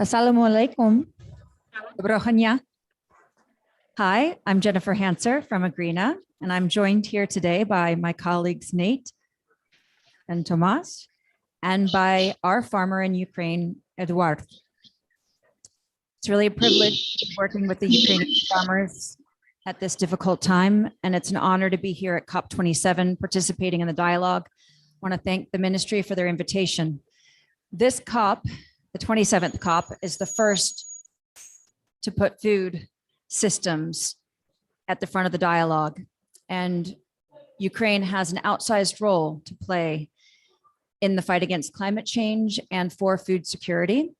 Assalamualaikum. Hi, I'm Jennifer Hanser from Agreena, and I'm joined here today by my colleagues Nate and Tomas, and by our farmer in Ukraine, Eduard. It's really a privilege working with the Ukrainian farmers at this difficult time, and it's an honor to be here at COP27 participating in the dialogue. I want to thank the ministry for their invitation. This COP, the 27th COP, is the first to put food systems at the front of the dialogue. And Ukraine has an outsized role to play in the fight against climate change and for food security.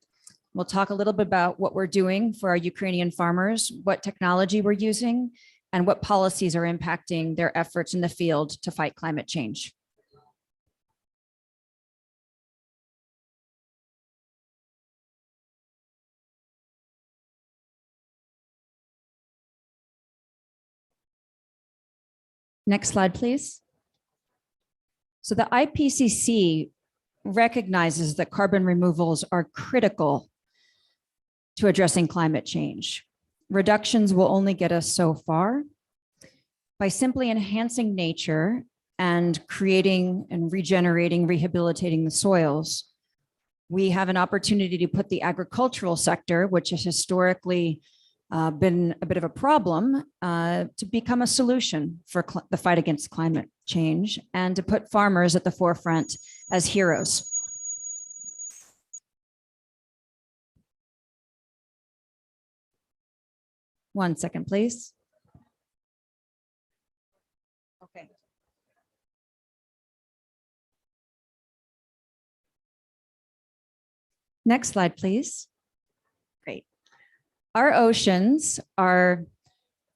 We'll talk a little bit about what we're doing for our Ukrainian farmers, what technology we're using, and what policies are impacting their efforts in the field to fight climate change. Next slide, please. So the IPCC recognizes that carbon removals are critical to addressing climate change. Reductions will only get us so far. By simply enhancing nature and creating and regenerating, rehabilitating the soils, we have an opportunity to put the agricultural sector, which has historically been a bit of a problem, to become a solution for the fight against climate change and to put farmers at the forefront as heroes. One second, please. Okay. Next slide, please. Great. Our oceans are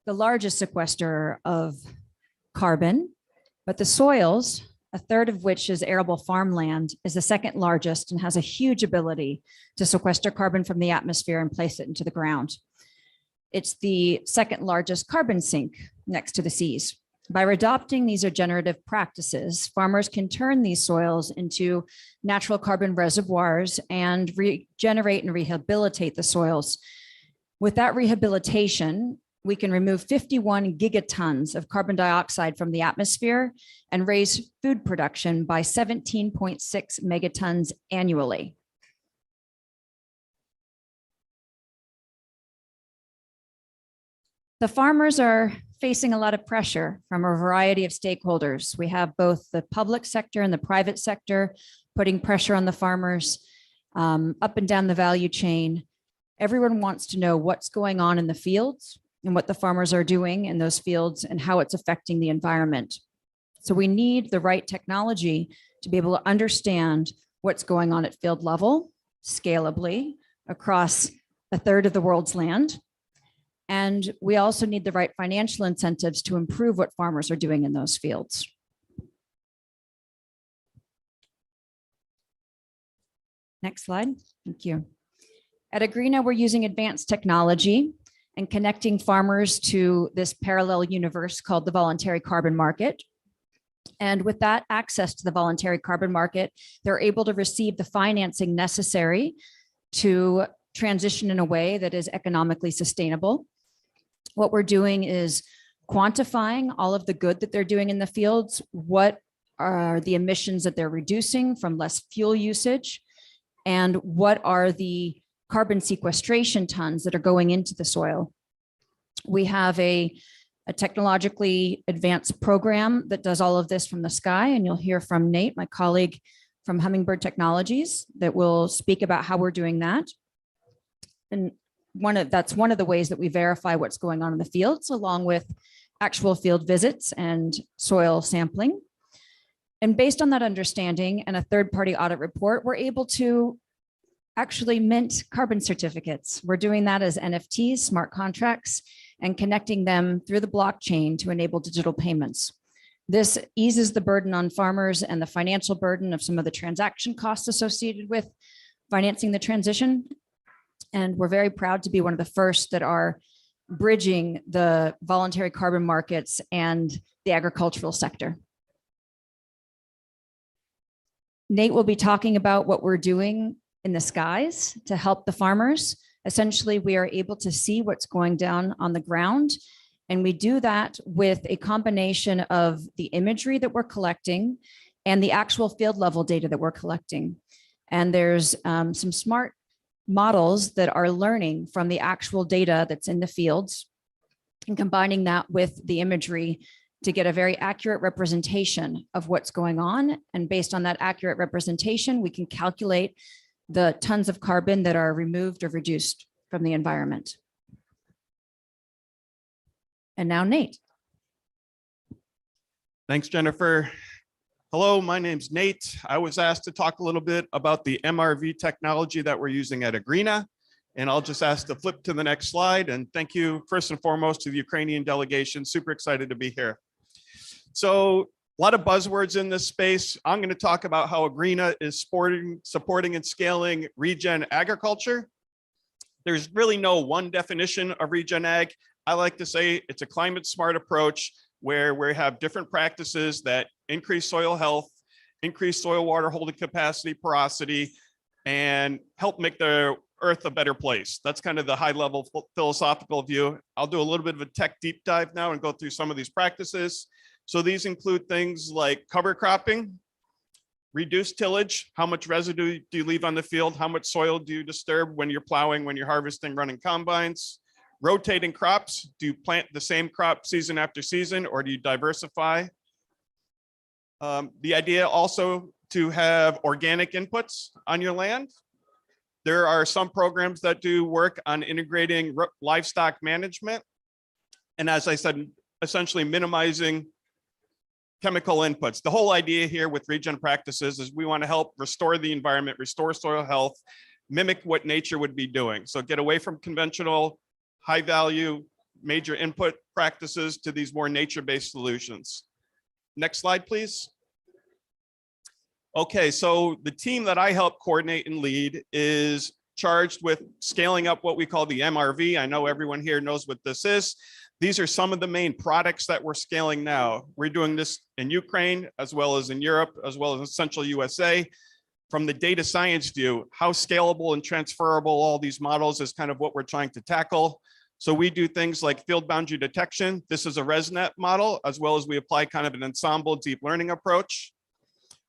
the largest sequester of carbon, but the soils, a third of which is arable farmland, is the second largest and has a huge ability to sequester carbon from the atmosphere and place it into the ground. It's the second largest carbon sink next to the seas. By adopting these regenerative practices, farmers can turn these soils into natural carbon reservoirs and regenerate and rehabilitate the soils. With that rehabilitation, we can remove 51 gigatons of carbon dioxide from the atmosphere and raise food production by 17.6 megatons annually. The farmers are facing a lot of pressure from a variety of stakeholders. We have both the public sector and the private sector putting pressure on the farmers up and down the value chain. Everyone wants to know what's going on in the fields and what the farmers are doing in those fields and how it's affecting the environment. So we need the right technology to be able to understand what's going on at field level, scalably, across a third of the world's land. And we also need the right financial incentives to improve what farmers are doing in those fields. Next slide. Thank you. At Agreena, we're using advanced technology and connecting farmers to this parallel universe called the voluntary carbon market. And with that access to the voluntary carbon market, they're able to receive the financing necessary to transition in a way that is economically sustainable. What we're doing is quantifying all of the good that they're doing in the fields. What are the emissions that they're reducing from less fuel usage? And what are the carbon sequestration tons that are going into the soil? We have a technologically advanced program that does all of this from the sky. And you'll hear from Nate, my colleague from Hummingbird Technologies, that will speak about how we're doing that. And that's one of the ways that we verify what's going on in the fields, along with actual field visits and soil sampling. And based on that understanding and a third-party audit report, we're able to actually mint carbon certificates. We're doing that as NFTs, smart contracts, and connecting them through the blockchain to enable digital payments. This eases the burden on farmers and the financial burden of some of the transaction costs associated with financing the transition. And we're very proud to be one of the first that are bridging the voluntary carbon markets and the agricultural sector. Nate will be talking about what we're doing in the skies to help the farmers. Essentially, we are able to see what's going down on the ground. And we do that with a combination of the imagery that we're collecting and the actual field level data that we're collecting. And there's some smart models that are learning from the actual data that's in the fields and combining that with the imagery to get a very accurate representation of what's going on. And based on that accurate representation, we can calculate the tons of carbon that are removed or reduced from the environment. And now Nate. Thanks, Jennifer. Hello, my name's Nate. I was asked to talk a little bit about the MRV technology that we're using at Agreena. And I'll just ask to flip to the next slide. And thank you first and foremost to the Ukrainian delegation. Super excited to be here. So a lot of buzzwords in this space. I'm going to talk about how Agreena is supporting and scaling regen agriculture. There's really no one definition of regen ag. I like to say it's a climate smart approach where we have different practices that increase soil health, increase soil water holding capacity, porosity, and help make the earth a better place. That's kind of the high level philosophical view. I'll do a little bit of a tech deep dive now and go through some of these practices. So these include things like cover cropping, reduced tillage, how much residue do you leave on the field, how much soil do you disturb when you're plowing, when you're harvesting, running combines, rotating crops, do you plant the same crop season after season or do you diversify? The idea also to have organic inputs on your land. There are some programs that do work on integrating livestock management. And as I said, essentially minimizing chemical inputs. The whole idea here with regen practices is we want to help restore the environment, restore soil health, mimic what nature would be doing. So get away from conventional high value major input practices to these more nature-based solutions. Next slide, please. Okay, so the team that I help coordinate and lead is charged with scaling up what we call the MRV. I know everyone here knows what this is. These are some of the main products that we're scaling now. We're doing this in Ukraine, as well as in Europe, as well as in Central USA. From the data science view, how scalable and transferable all these models is kind of what we're trying to tackle. So we do things like field boundary detection. This is a ResNet model, as well as we apply kind of an ensemble deep learning approach.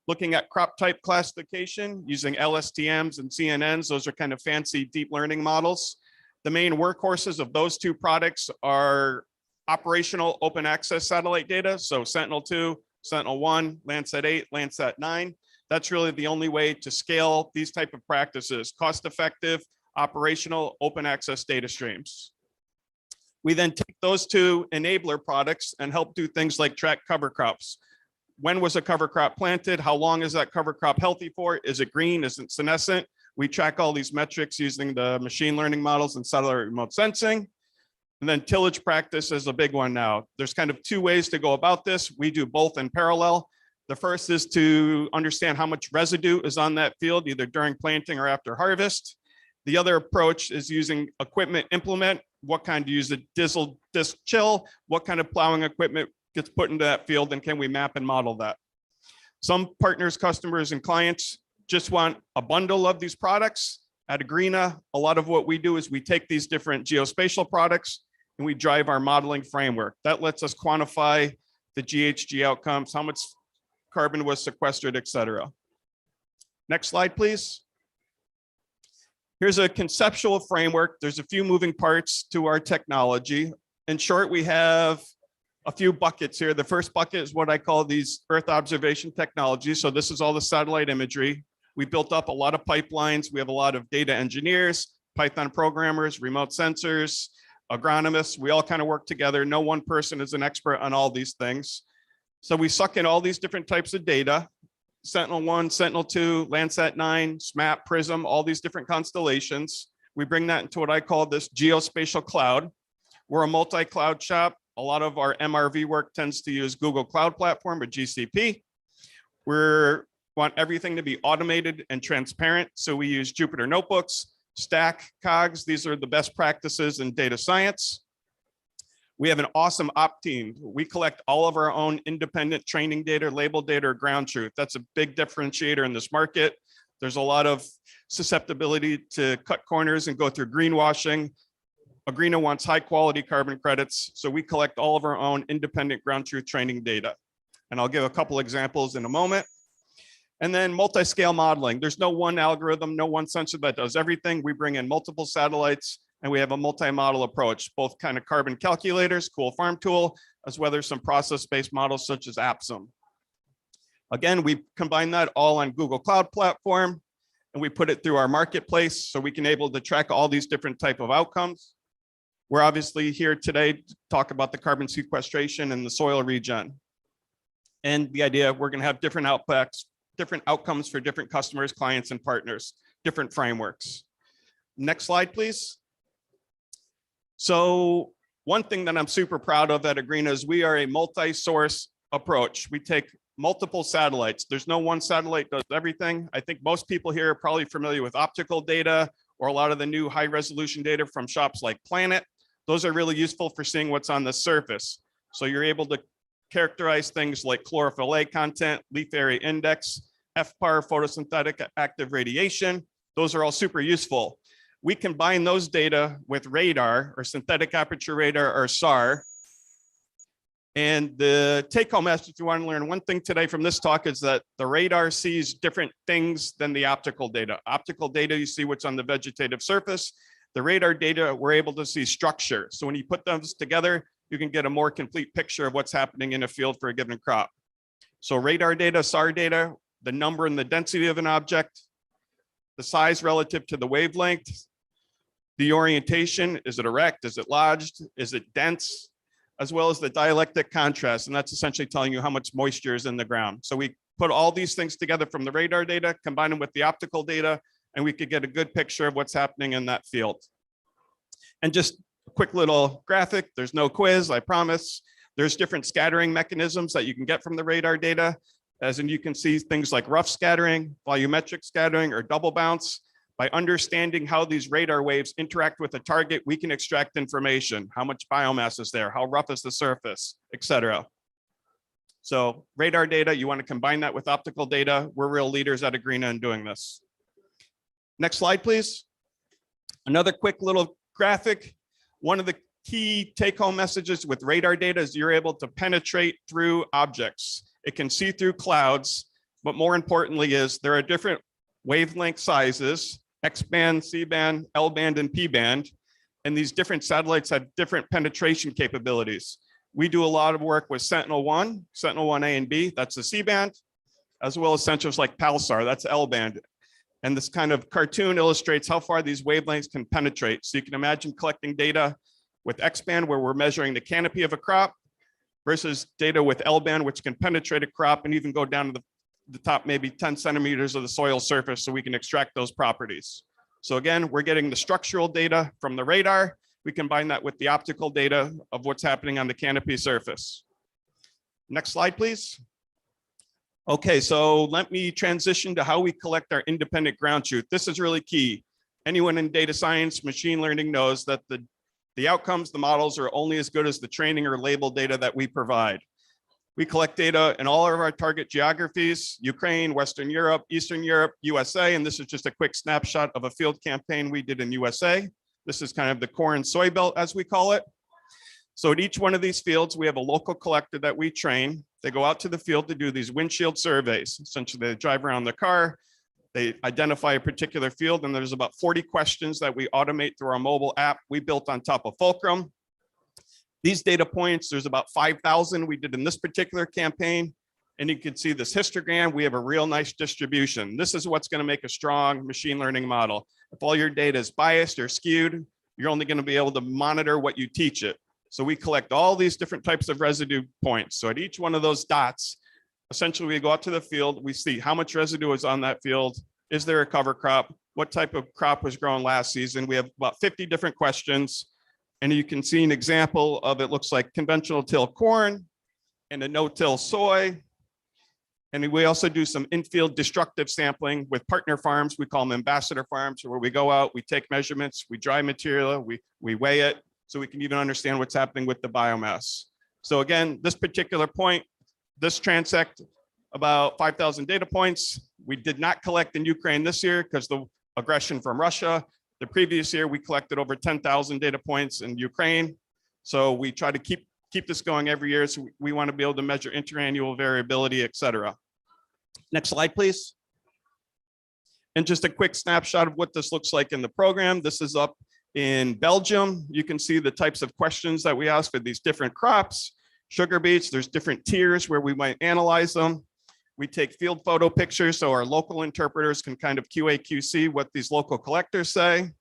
Looking at crop type classification using LSTMs and CNNs, those are kind of fancy deep learning models. The main workhorses of those two products are operational open access satellite data. So Sentinel-2, Sentinel-1, Landsat-8, Landsat-9. That's really the only way to scale these type of practices, cost-effective, operational, open access data streams. We then take those two enabler products and help do things like track cover crops. When was a cover crop planted? How long is that cover crop healthy for? Is it green? Is it senescent? We track all these metrics using the machine learning models and satellite remote sensing. And then tillage practice is a big one now. There's kind of two ways to go about this. We do both in parallel. The first is to understand how much residue is on that field, either during planting or after harvest. The other approach is using equipment implement. What kind do you use? A diesel disc chill? What kind of plowing equipment gets put into that field, and can we map and model that? Some partners, customers, and clients just want a bundle of these products. At Agreena, a lot of what we do is we take these different geospatial products and we drive our modeling framework. That lets us quantify the GHG outcomes, how much carbon was sequestered, et cetera. Next slide, please. Here's a conceptual framework. There's a few moving parts to our technology. In short, we have a few buckets here. The first bucket is what I call these Earth observation technologies. So this is all the satellite imagery. We built up a lot of pipelines. We have a lot of data engineers, Python programmers, remote sensors, agronomists. We all kind of work together. No one person is an expert on all these things. So we suck in all these different types of data. Sentinel-1, Sentinel-2, Landsat-9, SMAP, PRISM, all these different constellations. We bring that into what I call this geospatial cloud. We're a multi-cloud shop. A lot of our MRV work tends to use Google Cloud Platform or GCP. We want everything to be automated and transparent. So we use Jupyter Notebooks, Stack, Cogs. These are the best practices in data science. We have an awesome op team. We collect all of our own independent training data, label data, or ground truth. That's a big differentiator in this market. There's a lot of susceptibility to cut corners and go through greenwashing. Agreena wants high quality carbon credits, so we collect all of our own independent ground truth training data. And I'll give a couple examples in a moment. And then multi-scale modeling. There's no one algorithm, no one sensor that does everything. We bring in multiple satellites and we have a multi-model approach, both kind of carbon calculators, cool farm tool, as well as some process-based models such as AppSum. Again, we combine that all on Google Cloud Platform and we put it through our marketplace so we can able to track all these different type of outcomes. We're obviously here today to talk about the carbon sequestration and the soil regen. And the idea, we're going to have different outcomes for different customers, clients, and partners, different frameworks. Next slide, please. So one thing that I'm super proud of at Agreena is we are a multi-source approach. We take multiple satellites. There's no one satellite does everything. I think most people here are probably familiar with optical data or a lot of the new high resolution data from shops like Planet. Those are really useful for seeing what's on the surface. So you're able to characterize things like chlorophyll A content, leaf area index, FPAR, photosynthetic active radiation. Those are all super useful. We combine those data with radar or synthetic aperture radar or SAR. And the take home message, if you want to learn one thing today from this talk, is that the radar sees different things than the optical data. Optical data, you see what's on the vegetative surface. The radar data, we're able to see structure. So when you put those together, you can get a more complete picture of what's happening in a field for a given crop. So radar data, SAR data, the number and the density of an object, the size relative to the wavelength, the orientation, is it erect, is it lodged, is it dense, as well as the dielectric contrast. And that's essentially telling you how much moisture is in the ground. So we put all these things together from the radar data, combine them with the optical data, and we could get a good picture of what's happening in that field. And just a quick little graphic, there's no quiz, I promise. There's different scattering mechanisms that you can get from the radar data. As in you can see things like rough scattering, volumetric scattering, or double bounce. By understanding how these radar waves interact with the target, we can extract information. How much biomass is there? How rough is the surface, etc. So radar data, you want to combine that with optical data. We're real leaders at Agreena in doing this. Next slide, please. Another quick little graphic. One of the key take-home messages with radar data is you're able to penetrate through objects. It can see through clouds, but more importantly is there are different wavelength sizes, X-band, C-band, L-band, and P-band, and these different satellites have different penetration capabilities. We do a lot of work with Sentinel-1, Sentinel-1A and B, that's the C-band, as well as sensors like Pulsar, that's L-band. And this kind of cartoon illustrates how far these wavelengths can penetrate. So you can imagine collecting data with X-band where we're measuring the canopy of a crop versus data with L-band, which can penetrate a crop and even go down to the top maybe 10 centimeters of the soil surface so we can extract those properties. So again, we're getting the structural data from the radar. We combine that with the optical data of what's happening on the canopy surface. Next slide, please. Okay, so let me transition to how we collect our independent ground truth. This is really key. Anyone in data science, machine learning knows that the outcomes, the models are only as good as the training or label data that we provide. We collect data in all of our target geographies, Ukraine, Western Europe, Eastern Europe, USA, and this is just a quick snapshot of a field campaign we did in USA. This is kind of the corn soy belt, as we call it. So at each one of these fields, we have a local collector that we train. They go out to the field to do these windshield surveys. Essentially, they drive around the car, they identify a particular field, and there's about 40 questions that we automate through our mobile app we built on top of Fulcrum. These data points, there's about 5,000 we did in this particular campaign. And you can see this histogram, we have a real nice distribution. This is what's going to make a strong machine learning model. If all your data is biased or skewed, you're only going to be able to monitor what you teach it. So we collect all these different types of residue points. So at each one of those dots, essentially we go out to the field, we see how much residue is on that field. Is there a cover crop? What type of crop was grown last season? We have about 50 different questions. And you can see an example of it looks like conventional till corn and a no-till soy. And we also do some in-field destructive sampling with partner farms. We call them ambassador farms, where we go out, we take measurements, we dry material, we weigh it, so we can even understand what's happening with the biomass. So again, this particular point, this transect, about 5,000 data points. We did not collect in Ukraine this year because the aggression from Russia. The previous year, we collected over 10,000 data points in Ukraine. So we try to keep this going every year. So we want to be able to measure interannual variability, et cetera. Next slide, please. And just a quick snapshot of what this looks like in the program. This is up in Belgium. You can see the types of questions that we ask for these different crops. Sugar beets, there's different tiers where we might analyze them. We take field photo pictures so our local interpreters can kind of QA/QC what these local collectors say.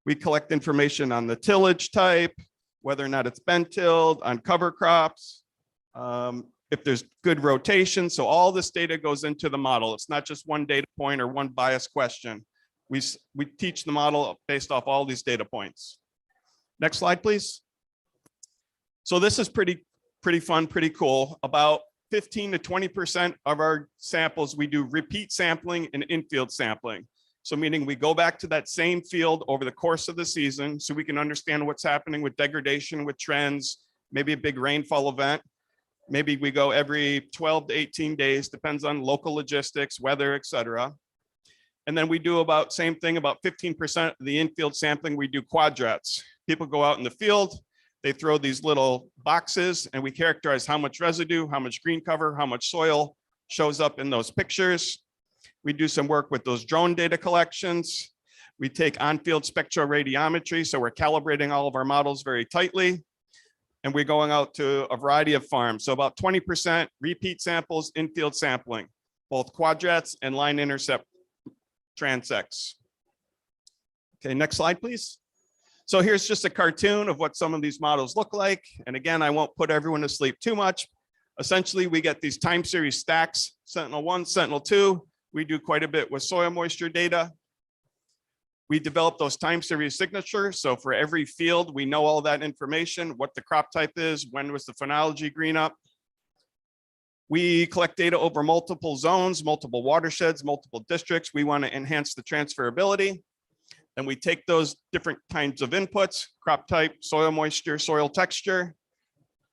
We collect information on the tillage type, whether or not it's been tilled, on cover crops, if there's good rotation. So all this data goes into the model. It's not just one data point or one biased question. We teach the model based off all these data points. Next slide, please. So this is pretty fun, pretty cool. About 15 to 20% of our samples, we do repeat sampling and in-field sampling. So meaning we go back to that same field over the course of the season so we can understand what's happening with degradation, with trends, maybe a big rainfall event. Maybe we go every 12 to 18 days, depends on local logistics, weather, et cetera. And then we do about same thing, about 15% of the infield sampling, we do quadrats. People go out in the field, they throw these little boxes and we characterize how much residue, how much green cover, how much soil shows up in those pictures. We do some work with those drone data collections. We take on-field spectroradiometry, so we're calibrating all of our models very tightly. And we're going out to a variety of farms. So about 20% repeat samples, in-field sampling, both quadrats and line intercept transects. Okay, next slide, please. So here's just a cartoon of what some of these models look like. And again, I won't put everyone to sleep too much. Essentially, we get these time series stacks, Sentinel-1, Sentinel-2. We do quite a bit with soil moisture data. We develop those time series signatures. So for every field, we know all that information, what the crop type is, when was the phenology green up. We collect data over multiple zones, multiple watersheds, multiple districts. We want to enhance the transferability. And we take those different kinds of inputs, crop type, soil moisture, soil texture,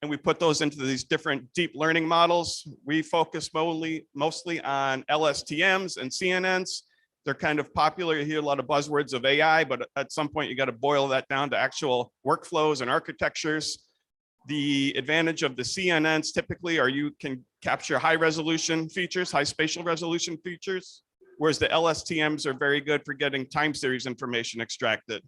and we put those into these different deep learning models. We focus mostly on LSTMs and CNNs. They're kind of popular. You hear a lot of buzzwords of AI, but at some point you got to boil that down to actual workflows and architectures. The advantage of the CNNs typically are you can capture high resolution features, high spatial resolution features, whereas the LSTMs are very good for getting time series information extracted.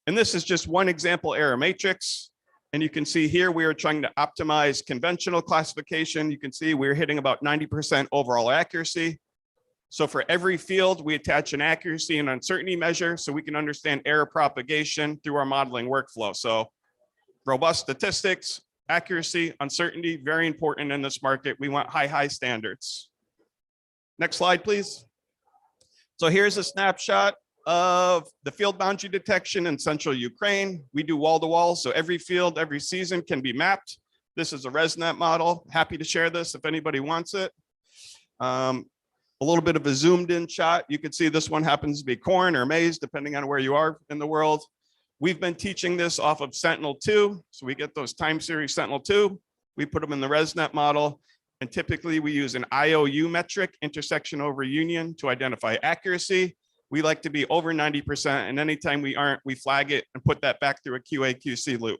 And this is just one example error matrix. And you can see here, we are trying to optimize conventional classification. You can see we're hitting about 90% overall accuracy. So for every field, we attach an accuracy and uncertainty measure so we can understand error propagation through our modeling workflow. So robust statistics, accuracy, uncertainty, very important in this market. We want high standards. Next slide, please. So here's a snapshot of the field boundary detection in central Ukraine. We do wall-to-wall, so every field, every season can be mapped. This is a ResNet model. Happy to share this if anybody wants it. A little bit of a zoomed in shot. You can see this one happens to be corn or maize, depending on where you are in the world. We've been teaching this off of Sentinel-2. So we get those time series Sentinel-2. We put them in the ResNet model. And typically we use an IOU metric, intersection over union, to identify accuracy. We like to be over 90%. And anytime we aren't, we flag it and put that back through a QA/QC loop.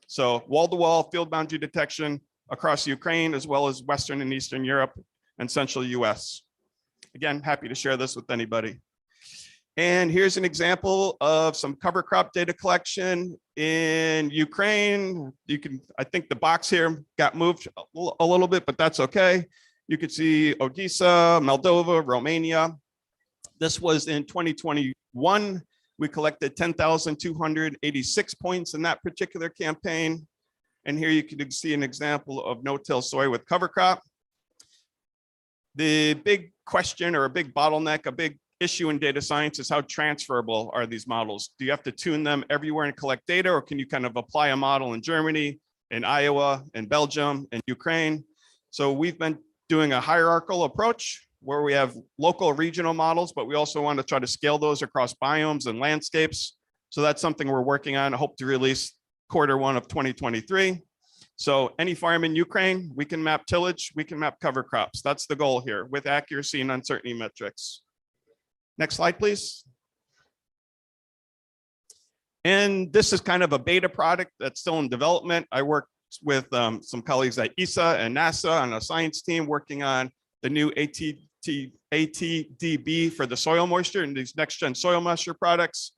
So wall-to-wall field boundary detection across Ukraine, as well as Western and Eastern Europe and Central US. Again, happy to share this with anybody. And here's an example of some cover crop data collection in Ukraine. You can, I think the box here got moved a little bit, but that's okay. You can see Odessa, Moldova, Romania. This was in 2021. We collected 10,286 points in that particular campaign. And here you can see an example of no-till soy with cover crop. The big question or a big bottleneck, a big issue in data science is how transferable are these models? Do you have to tune them everywhere and collect data, or can you kind of apply a model in Germany, in Iowa, in Belgium, in Ukraine? So we've been doing a hierarchical approach where we have local regional models, but we also want to try to scale those across biomes and landscapes. So that's something we're working on. I hope to release Q1 of 2023. So any farm in Ukraine, we can map tillage, we can map cover crops. That's the goal here with accuracy and uncertainty metrics. Next slide, please. And this is kind of a beta product that's still in development. I worked with some colleagues at ESA and NASA on a science team working on the new ATDB for the soil moisture and these next gen soil moisture products.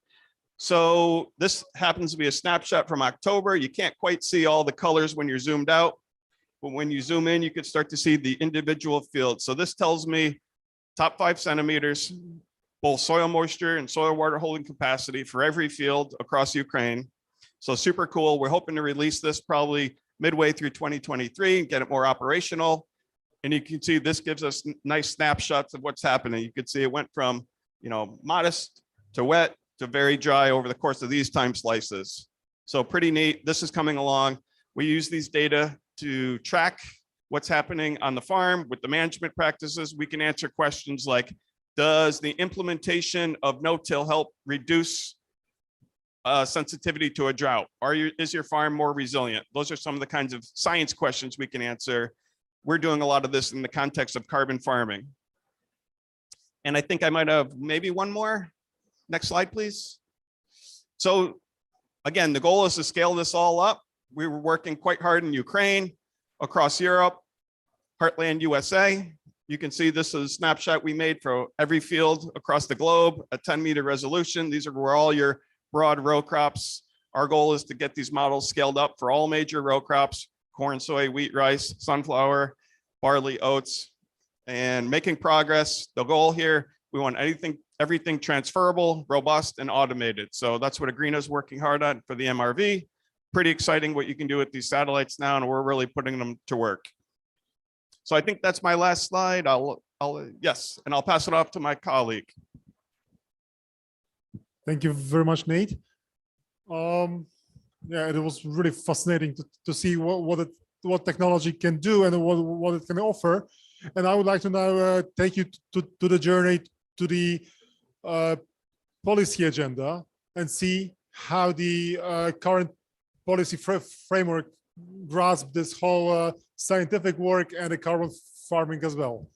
So this happens to be a snapshot from October. You can't quite see all the colors when you're zoomed out, but when you zoom in, you can start to see the individual fields. So this tells me top 5 centimeters, both soil moisture and soil water holding capacity for every field across Ukraine. So super cool. We're hoping to release this probably midway through 2023 and get it more operational. And you can see this gives us nice snapshots of what's happening. You can see it went from, modest to wet to very dry over the course of these time slices. So pretty neat. This is coming along. We use these data to track what's happening on the farm with the management practices. We can answer questions like, does the implementation of no-till help reduce sensitivity to a drought? Is your farm more resilient? Those are some of the kinds of science questions we can answer. We're doing a lot of this in the context of carbon farming. And I think I might have maybe one more. Next slide, please. So again, the goal is to scale this all up. We were working quite hard in Ukraine, across Europe, Heartland USA. You can see this is a snapshot we made for every field across the globe, a 10-meter resolution. These are where all your broad row crops. Our goal is to get these models scaled up for all major row crops: corn, soy, wheat, rice, sunflower, barley, oats, and making progress. The goal here, we want everything transferable, robust, and automated. So that's what Agreena is working hard on for the MRV. Pretty exciting what you can do with these satellites now, and we're really putting them to work. So I think that's my last slide. Yes, and I'll pass it off to my colleague. Thank you very much, Nate. Yeah, it was really fascinating to see what technology can do and what it can offer. And I would like to now take you to the journey to the policy agenda and see how the current policy framework grasp this whole scientific work and the carbon farming as well.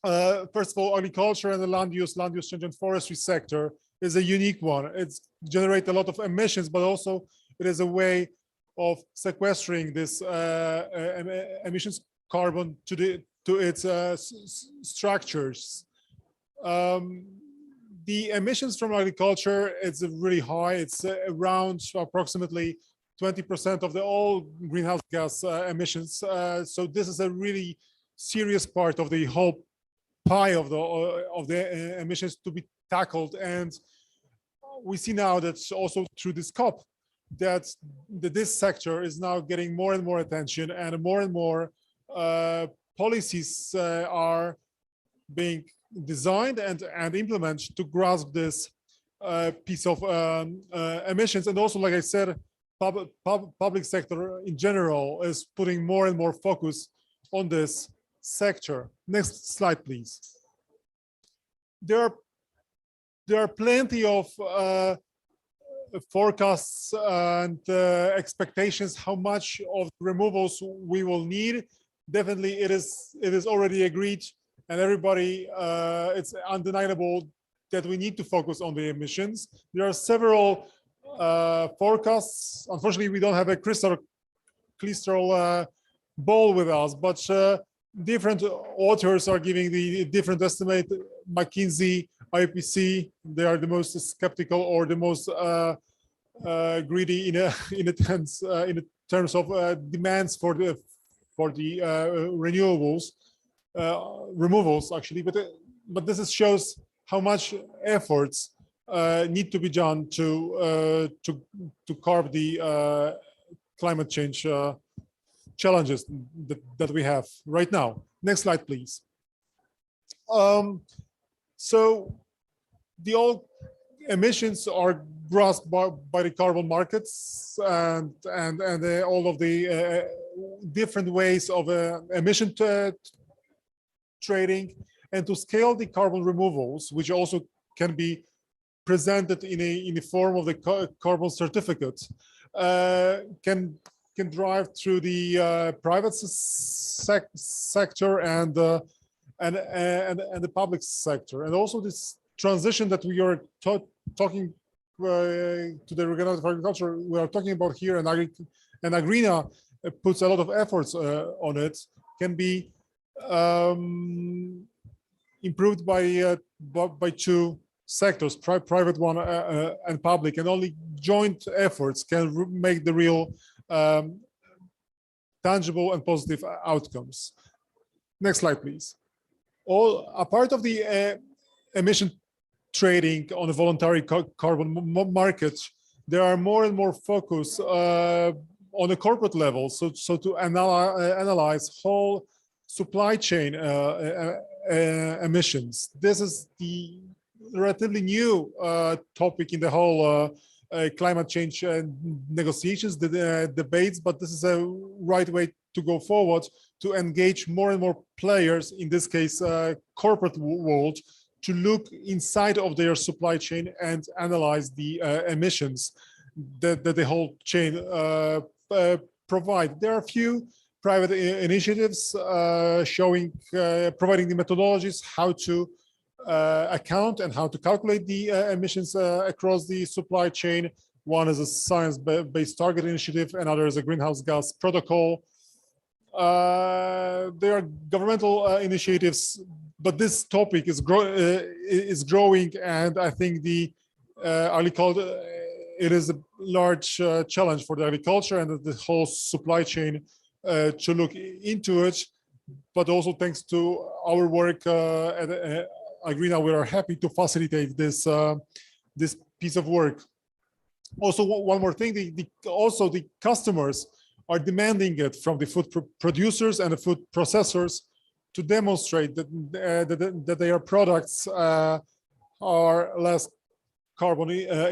First of all, agriculture and the land use change and forestry sector is a unique one. It's generate a lot of emissions, but also it is a way of sequestering this emissions carbon to its structures. The emissions from agriculture, it's really high. It's around approximately 20% of the all greenhouse gas emissions. So this is a really serious part of the whole pie of the emissions to be tackled. And we see now that also through this COP that this sector is now getting more and more attention, and more policies are being designed and implemented to grasp this piece of emissions. And also, like I said, public sector in general is putting more and more focus on this sector. Next slide, please. There are plenty of forecasts and expectations how much of removals we will need. Definitely, it is already agreed, and everybody, it's undeniable that we need to focus on the emissions. There are several forecasts. Unfortunately, we don't have a crystal ball with us, but different authors are giving the different estimate. McKinsey, IPC, they are the most skeptical or the most greedy in terms of demands for the removals actually. But this shows how much efforts need to be done to curb the climate change challenges that we have right now. Next slide, please. So the all emissions are grasped by the carbon markets and all of the different ways of emission trading, and to scale the carbon removals, which also can be presented in the form of the carbon certificate, can can drive through the private sector and the public sector, and also this transition that we are talking to the regenerative agriculture we are talking about here, and Agreena puts a lot of efforts on it, can be improved by two sectors, private one and public, and only joint efforts can make the real tangible and positive outcomes. Next slide, please. A part of the emission trading on the voluntary carbon market, there are more and more focus on a corporate level, so to analyze whole supply chain emissions. This is the relatively new topic in the whole climate change negotiations, the debates, but this is a right way to go forward, to engage more and more players, in this case corporate world, to look inside of their supply chain and analyze the emissions that the whole chain provide. There are a few private initiatives showing, providing the methodologies how to account and how to calculate the emissions across the supply chain. One is a science-based target initiative, another is a greenhouse gas protocol. There are governmental initiatives, but this topic is growing, and I think the agriculture, it is a large challenge for the agriculture and the whole supply chain to look into it. But also thanks to our work at Agreena, we are happy to facilitate this this piece of work. Also, one more thing, also the customers are demanding it from the food producers and the food processors to demonstrate that their products are less carbon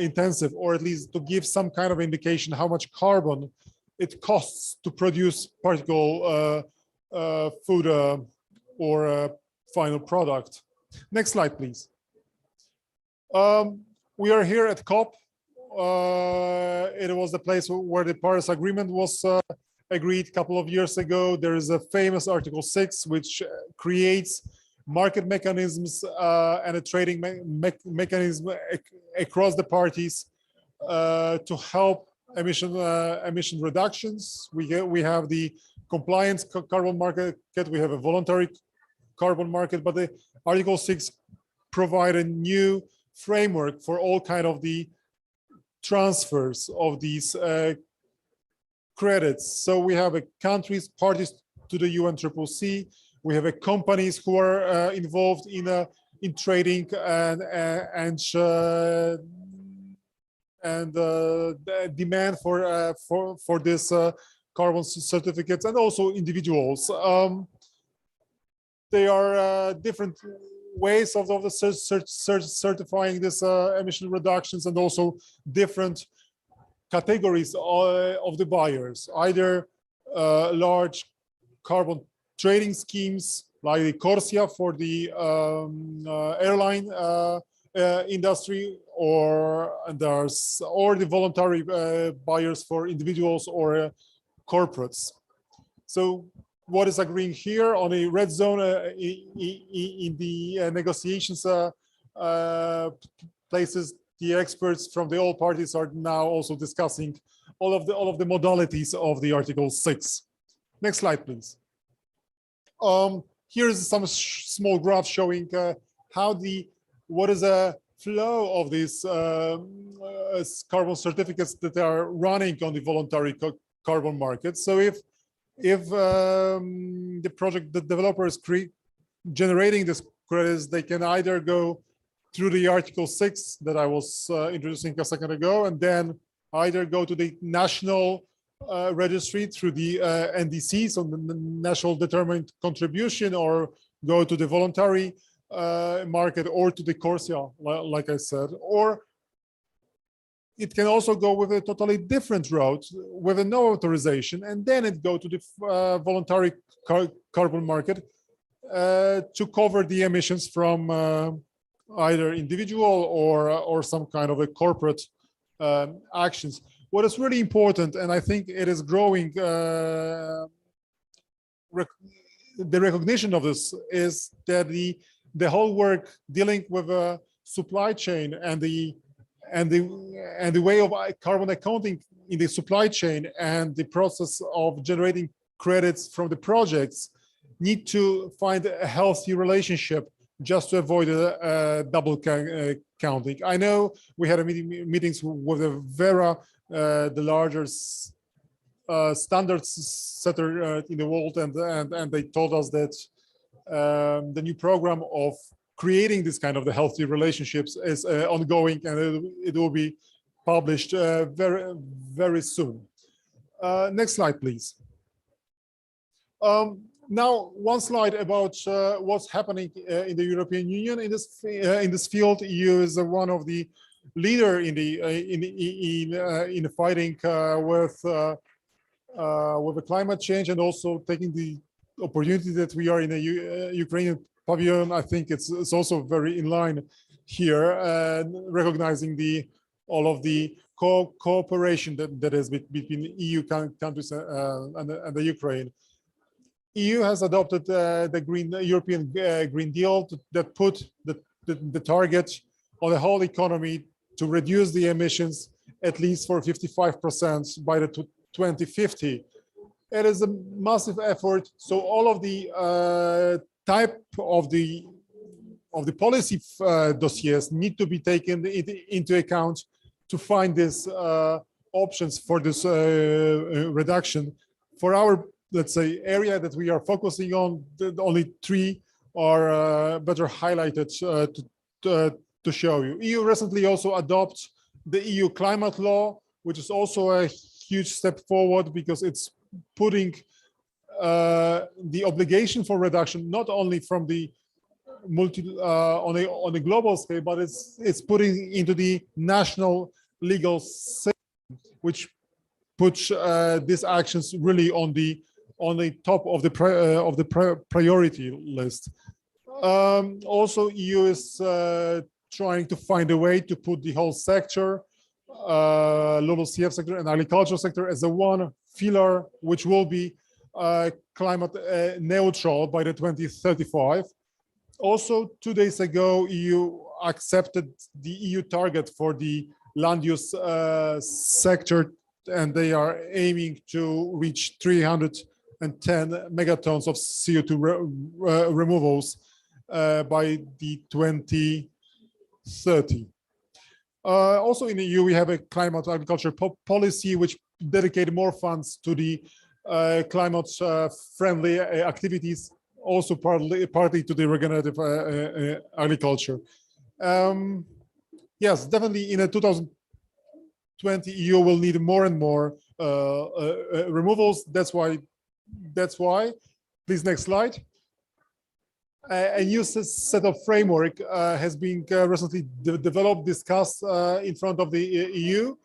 intensive, or at least to give some kind of indication how much carbon it costs to produce particular food or final product. Next slide, please. We are here at COP. It was the place where the Paris Agreement was agreed a couple of years ago. There is a famous Article 6, which creates market mechanisms and a trading mechanism across the parties to help emission reductions. We have the compliance carbon market, we have a voluntary carbon market, but the Article 6 provide a new framework for all kind of the transfers of these credits. So we have countries parties to the UNCCC. We have companies who are involved in trading and demand for this carbon certificates, and also individuals. There are different ways of certifying this emission reductions, and also different categories of the buyers, either large carbon trading schemes like the Corsia for the airline industry, or the voluntary buyers for individuals or corporates. So what is agreeing here on a red zone in the negotiations places, the experts from the all parties are now also discussing all of the modalities of the Article 6. Next slide, please. Here is some small graph showing what is a flow of these carbon certificates that are running on the voluntary carbon market. So if the project, the developer is generating these credits, they can either go through the Article 6 that I was introducing a second ago, and then either go to the national registry through the NDC, so the National Determined Contribution, or go to the voluntary market, or to the Corsia, like I said, or it can also go with a totally different route with a no authorization, and then it go to the voluntary carbon market to cover the emissions from either individual or some kind of a corporate actions. What is really important, and I think it is growing, the recognition of this is that the whole work dealing with a supply chain and the way of carbon accounting in the supply chain and the process of generating credits from the projects need to find a healthy relationship just to avoid double counting. I know we had meetings with the Vera, the largest standards setter in the world, and they told us that the new program of creating this kind of the healthy relationships is ongoing, and it will be published very soon. Next slide, please. Now, one slide about what's happening in the European Union in this field. EU is one of the leader in the fighting with the climate change, and also taking the opportunity that we are in a Ukrainian pavilion. I think it's also very in line here, recognizing all of the cooperation that is between EU countries and the Ukraine. EU has adopted the European Green Deal that put the target on the whole economy to reduce the emissions at least for 55% by the 2050. It is a massive effort. So all of the type of the policy dossiers need to be taken into account to find these options for this reduction. For our, let's say, area that we are focusing on, only three are better highlighted to show you. EU recently also adopted the EU climate law, which is also a huge step forward because it's putting the obligation for reduction not only from the on a global scale, but it's putting into the national legal system, which puts these actions really on the top of the priority list. Also, EU is trying to find a way to put the whole sector, LULUCF sector and agricultural sector, as a one pillar, which will be climate neutral by the 2035. Also, 2 days ago, EU accepted the EU target for the land use sector, and they are aiming to reach 310 megatons of CO2 removals by the 2030. Also in the EU, we have a climate agriculture policy which dedicate more funds to the climate friendly activities, also partly to the regenerative agriculture. Yes, definitely in a 2020, EU will need more and more removals. That's why, please, next slide. A new set of framework has been recently developed, discussed in front of the EU.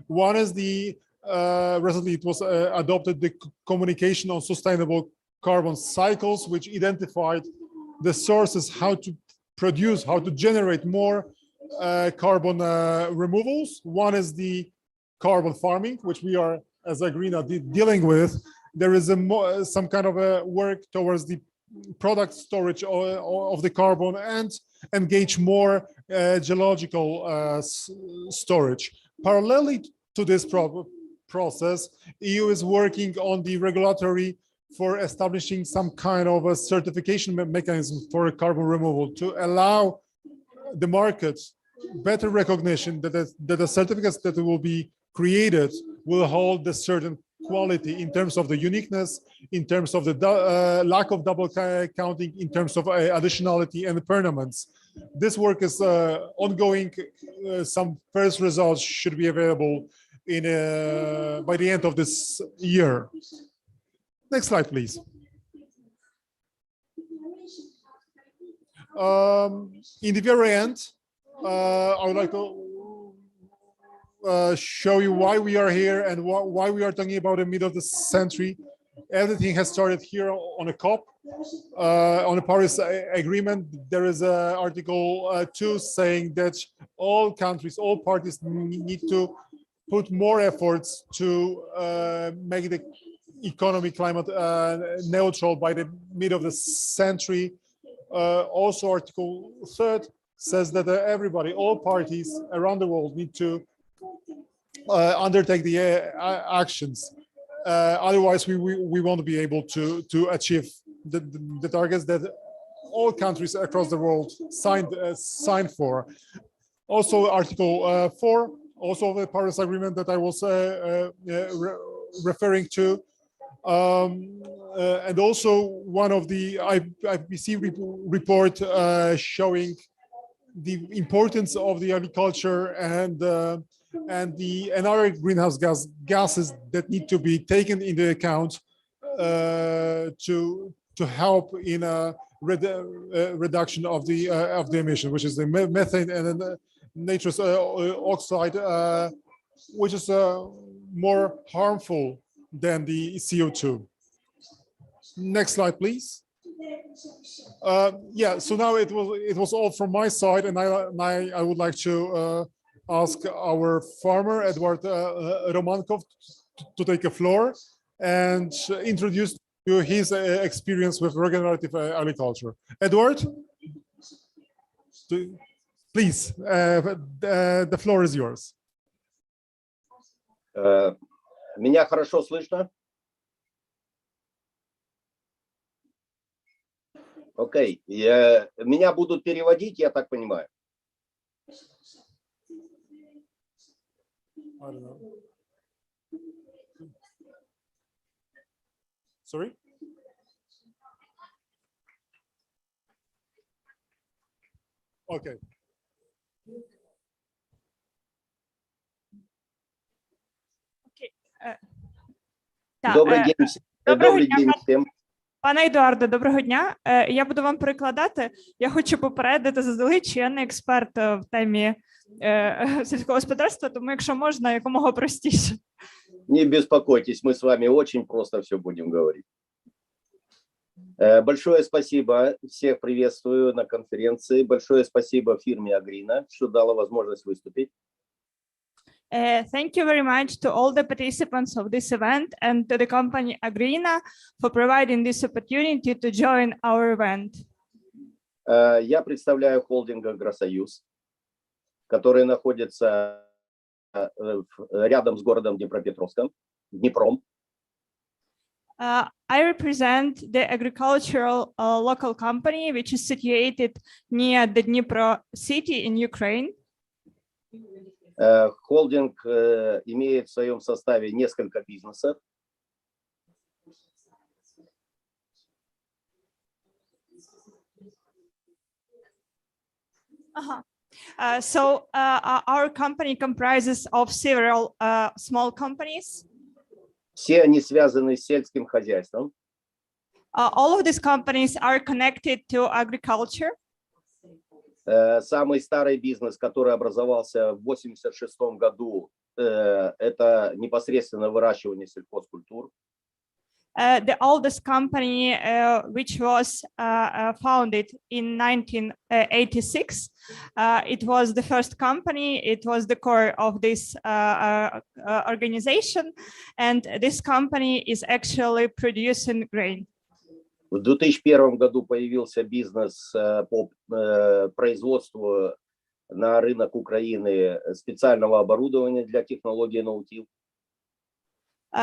One is the, recently it was adopted, the communication on sustainable carbon cycles, which identified the sources, how to produce, how to generate more carbon removals. One is the carbon farming, which we are, as Agreena, dealing with. There is some kind of a work towards the product storage of the carbon and engage more geological storage. Parallelly to this process, EU is working on the regulatory for establishing some kind of a certification mechanism for carbon removal to allow the market better recognition that the certificates that will be created will hold a certain quality in terms of the uniqueness, in terms of the lack of double counting, in terms of additionality and permanence. This work is ongoing. Some first results should be available in by the end of this year. Next slide, please. In the very end, I would like to show you why we are here and why we are talking about the middle of the century. Everything has started here on a COP, on the Paris Agreement. There is Article 2 saying that all countries, all parties need to put more efforts to make the economy climate neutral by the mid of the century. Also, Article 3 says that everybody, all parties around the world need to undertake the actions. Otherwise, we won't be able to achieve the targets that all countries across the world signed for. Also, Article 4, also the Paris Agreement that I was referring to, and also one of the IPCC report showing the importance of the agriculture and other greenhouse gases that need to be taken into account to help in a reduction of the emission, which is the methane and nitrous oxide, which is more harmful than the CO2. Next slide, please. Yeah, so now it was all from my side, and I would like to ask our farmer Edward Romankov to take the floor and introduce you his experience with regenerative agriculture. Edward, please, the floor is yours. Меня хорошо слышно? Окей, меня будут переводить, я так понимаю. I don't know. Sorry? Okay. Добрий день, добрий день всім. Пане Едуарде, доброго дня. Я буду вам перекладати. Я хочу попередити заздалегідь, що я не експерт в темі сільського господарства, тому якщо можна, якомога простіше. Не беспокойтесь, мы с вами очень просто все будем говорить. Большое спасибо, всех приветствую на конференции. Большое спасибо фирме Agreena, что дала возможность выступить. Thank you very much to all the participants of this event and to the company Agreena for providing this opportunity to join our event. Я представляю холдинг «Агросоюз», который находится рядом с городом Днепром. I represent the agricultural local company, which is situated near the Dnipro city in Ukraine. Холдинг имеет в своем составе несколько бизнесов. So our company comprises of several small companies. Все они связаны с сельским хозяйством. All of these companies are connected to agriculture. Самый старый бизнес, который образовался в 1986 году, это непосредственно выращивание сельхозкультур. The oldest company, which was founded in 1986, it was the first company. It was the core of this organization, and this company is actually producing grain. В 2001 году появился бизнес по производству на рынок Украины специального оборудования для технологии ноутил.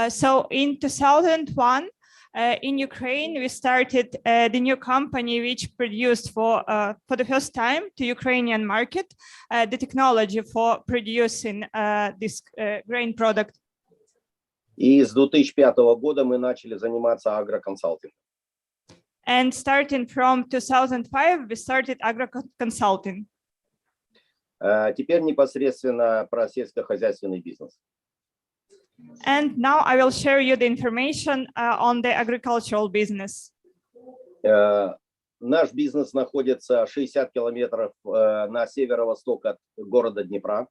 So in 2001, in Ukraine, we started the new company which produced for the first time to Ukrainian market the technology for producing this grain product. И с 2005 года мы начали заниматься агроконсалтингом. And starting from 2005, we started agro-consulting. Теперь непосредственно про сельскохозяйственный бизнес. And now I will share you the information on the agricultural business. Наш бизнес находится 60 километров на северо-восток от города Днепра.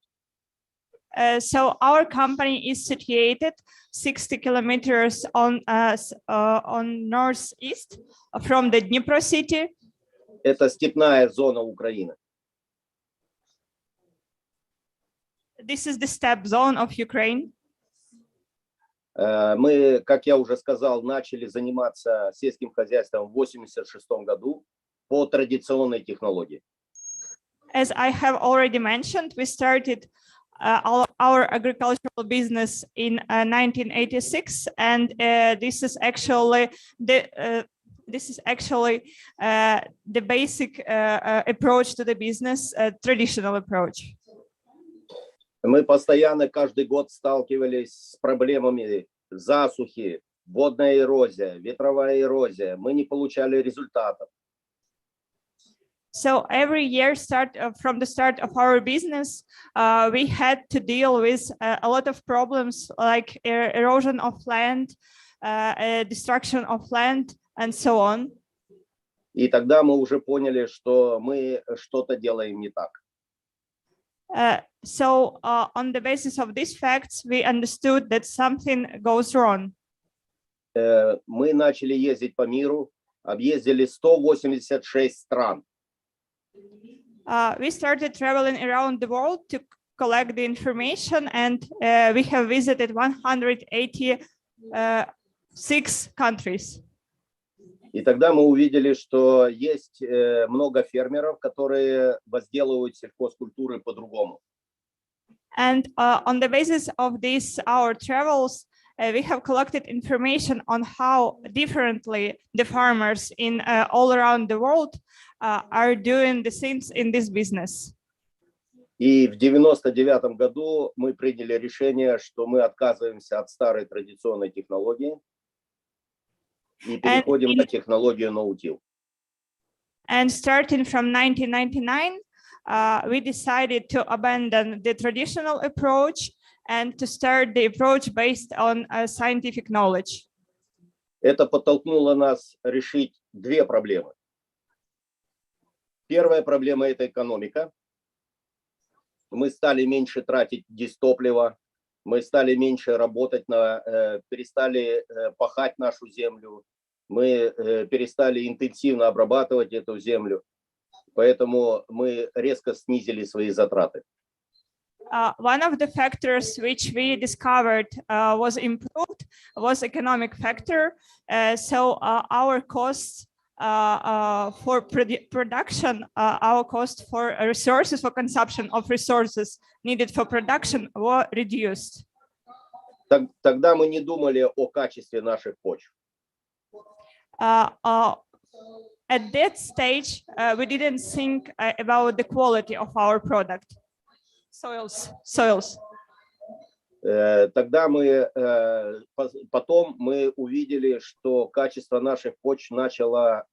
So our company is situated 60 kilometers on northeast from the Dnipro city. Это степная зона Украины. this is the step zone of Ukraine. Мы, как я уже сказал, начали заниматься сельским хозяйством в 1986 году по традиционной технологии. As I have already mentioned, we started our agricultural business in 1986, and this is actually the basic approach to the business, traditional approach. Мы постоянно каждый год сталкивались с проблемами засухи, водная эрозия, ветровая эрозия. Мы не получали результатов. So every year, from the start of our business, we had to deal with a lot of problems like erosion of land, destruction of land, and so on. И тогда мы уже поняли, что мы что-то делаем не так. So on the basis of these facts, we understood that something goes wrong. Мы начали ездить по миру, объездили 186 стран. We started traveling around the world to collect the information, and we have visited 186 countries. И тогда мы увидели, что есть много фермеров, которые возделывают сельхозкультуры по-другому. And on the basis of these our travels, we have collected information on how differently the farmers in all around the world are doing the things in this business. И в 1999 году мы приняли решение, что мы отказываемся от старой традиционной технологии и переходим на технологию no-till. And starting from 1999, we decided to abandon the traditional approach and to start the approach based on scientific knowledge. Это подтолкнуло нас решить две проблемы. Первая проблема – это экономика. Мы стали меньше тратить дизтопливо, мы стали меньше работать, перестали пахать нашу землю, мы перестали интенсивно обрабатывать эту землю, поэтому мы резко снизили свои затраты. One of the factors which we discovered was improved was economic factor. So our costs for production, our cost for resources, for consumption of resources needed for production were reduced. Тогда мы не думали о качестве наших почв. At that stage, we didn't think about the quality of our product. Soils. Тогда потом мы увидели, что качество наших почв начало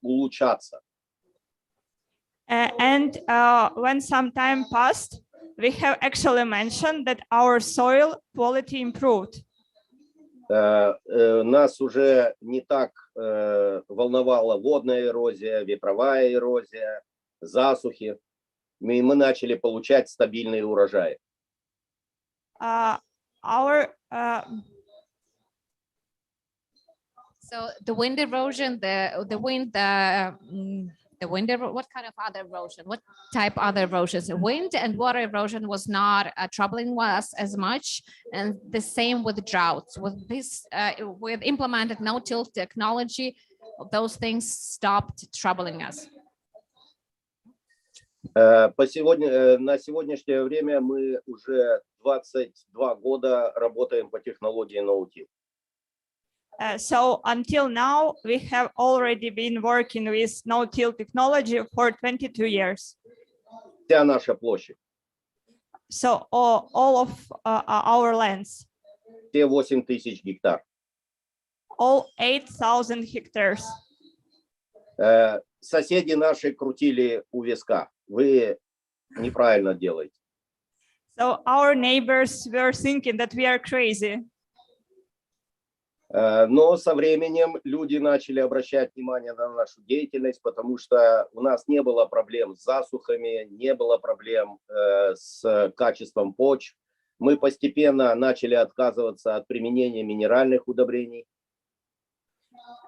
улучшаться. And when some time passed, we have actually mentioned that our soil quality improved. Нас уже не так волновала водная эрозия, ветровая эрозия, засухи. Мы начали получать стабильные урожаи. So the wind erosion, the wind, what kind of other erosion? What type other erosions? Wind and water erosion was not troubling us as much, and the same with droughts. With this, with implemented no-till technology, those things stopped troubling us. На сегодняшнее время мы уже 22 года работаем по технологии no-till. So until now, we have already been working with no-till technology for 22 years. Вся наша площадь. So all of our lands. Все 8000 гектар. All 8,000 hectares. Соседи наши крутили у виска. Вы неправильно делаете. So our neighbors were thinking that we are crazy. Но со временем люди начали обращать внимание на нашу деятельность, потому что у нас не было проблем с засухами, не было проблем с качеством почв. Мы постепенно начали отказываться от применения минеральных удобрений.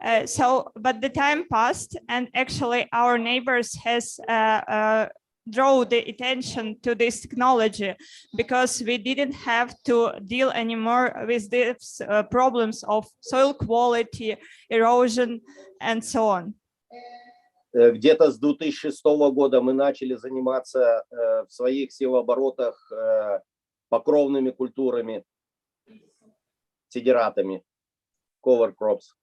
But the time passed, and actually our neighbors has draw the attention to this technology because we didn't have to deal anymore with these problems of soil quality, erosion, and so on. Где-то с 2006 года мы начали заниматься в своих севооборотах покровными культурами, сидератами, cover crops.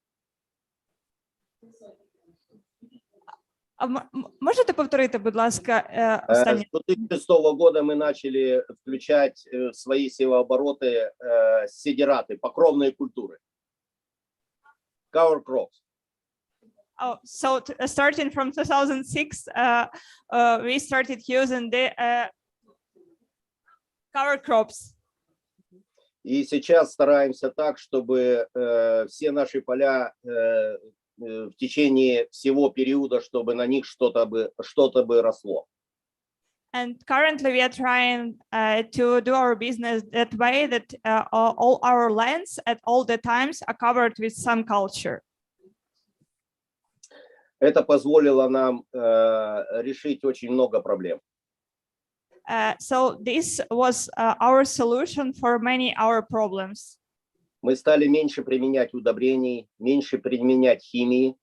Можете повторити, будь ласка, С останнє? 2006 года мы начали включать в свои севообороты сидераты, покровные культуры, cover crops. Oh, so starting from 2006, we started using the cover crops. И сейчас стараемся так, чтобы все наши поля в течение всего периода, чтобы на них что-то бы росло. And currently we are trying to do our business that way that all our lands at all the times are covered with some culture. Это позволило нам решить очень много проблем. So this was our solution for many our problems. Мы стали меньше применять удобрений, меньше применять химии.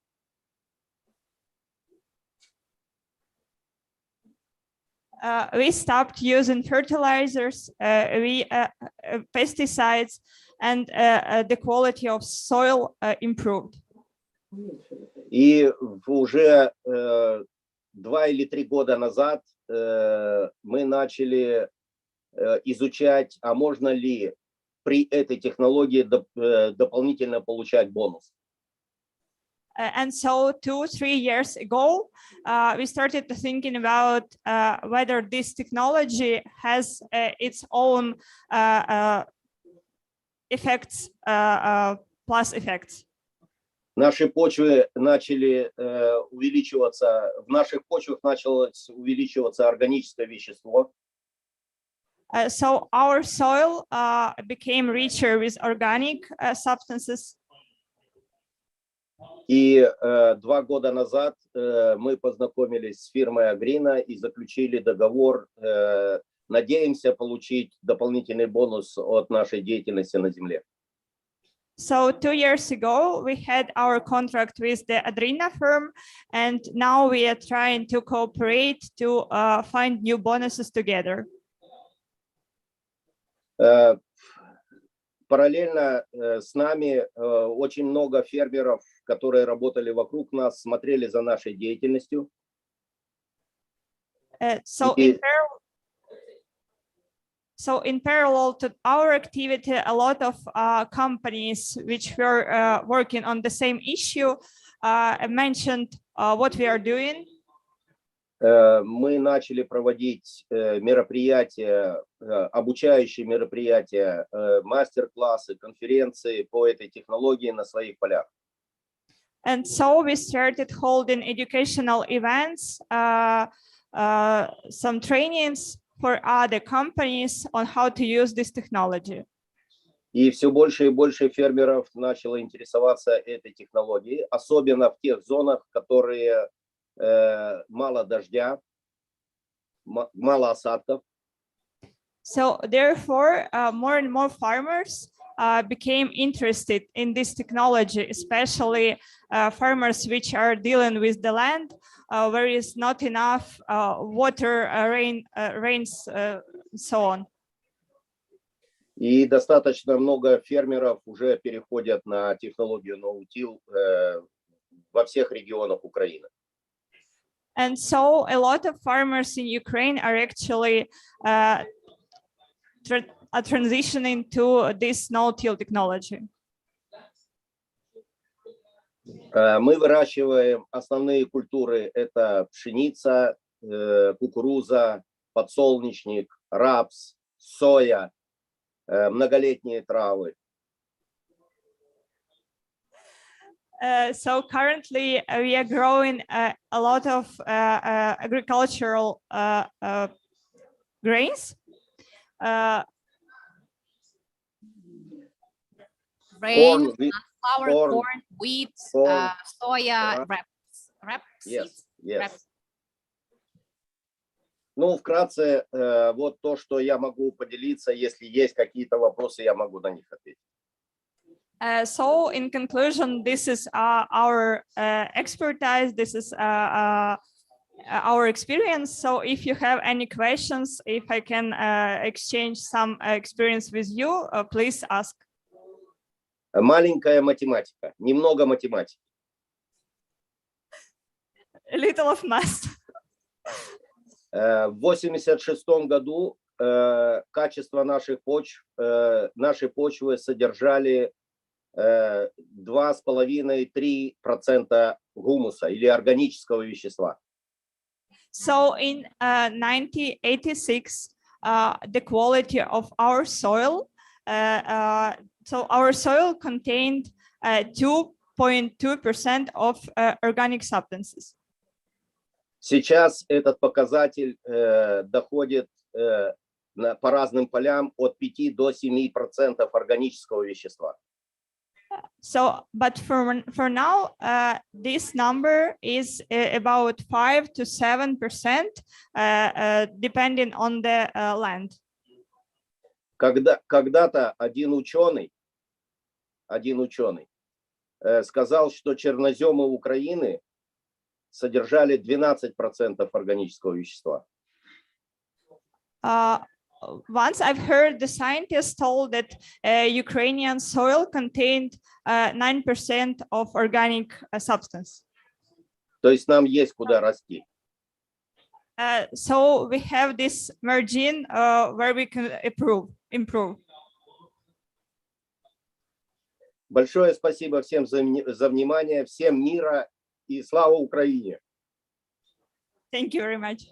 We stopped using fertilizers, pesticides, and the quality of soil improved. И уже 2 или 3 года назад мы начали изучать, а можно ли при этой технологии дополнительно получать бонус. And so 2-3 years ago, we started thinking about whether this technology has its own effects, plus effects. Наши почвы начали увеличиваться, в наших почвах началось увеличиваться органическое вещество. So our soil became richer with organic substances. И 2 года назад мы познакомились с фирмой Agreena и заключили договор. Надеемся получить дополнительный бонус от нашей деятельности на земле. So 2 years ago, we had our contract with the Agreena firm, and now we are trying to cooperate to find new bonuses together. Параллельно с нами очень много фермеров, которые работали вокруг нас, смотрели за нашей деятельностью. So in parallel to our activity, a lot of companies which were working on the same issue mentioned what we are doing. Мы начали проводить мероприятия, обучающие мероприятия, мастер-классы, конференции по этой технологии на своих полях. And so we started holding educational events, some trainings for other companies on how to use this technology. И все больше и больше фермеров начало интересоваться этой технологией, особенно в тех зонах, которые мало дождя, мало осадков. So therefore, more and more farmers became interested in this technology, especially farmers which are dealing with the land where is not enough water, rains, so on. И достаточно много фермеров уже переходят на технологию no-till во всех регионах Украины. And so a lot of farmers in Ukraine are actually transitioning to this no-till technology. Мы выращиваем основные культуры: это пшеница, кукуруза, подсолнечник, рапс, соя, многолетние травы. So currently we are growing a lot of agricultural grains. Grain, sunflower, corn, wheat, soya, raps. Yes, Raps. Ну, вкратце, вот то, что я могу поделиться. Если есть какие-то вопросы, я могу на них ответить. So in conclusion, this is our expertise. This is our experience. So if you have any questions, if I can exchange some experience with you, please ask. Маленькая математика, немного математики. A little of math. В 1986 году качество наших почв, наши почвы содержали 2,5–3% гумуса или органического вещества. So in 1986, the quality of our soil, so our soil contained 2.2% of organic substances. Сейчас этот показатель доходит по разным полям от 5 до 7% органического вещества. So, but for now, this number is about 5 to 7%, depending on the land. Когда-то один ученый сказал, что черноземы Украины содержали 12% органического вещества. Once I've heard the scientists told that Ukrainian soil contained 9% of organic substance. То есть нам есть куда расти. So we have this margin where we can improve. Большое спасибо всем за внимание, всем мира и слава Украине. Thank you very much.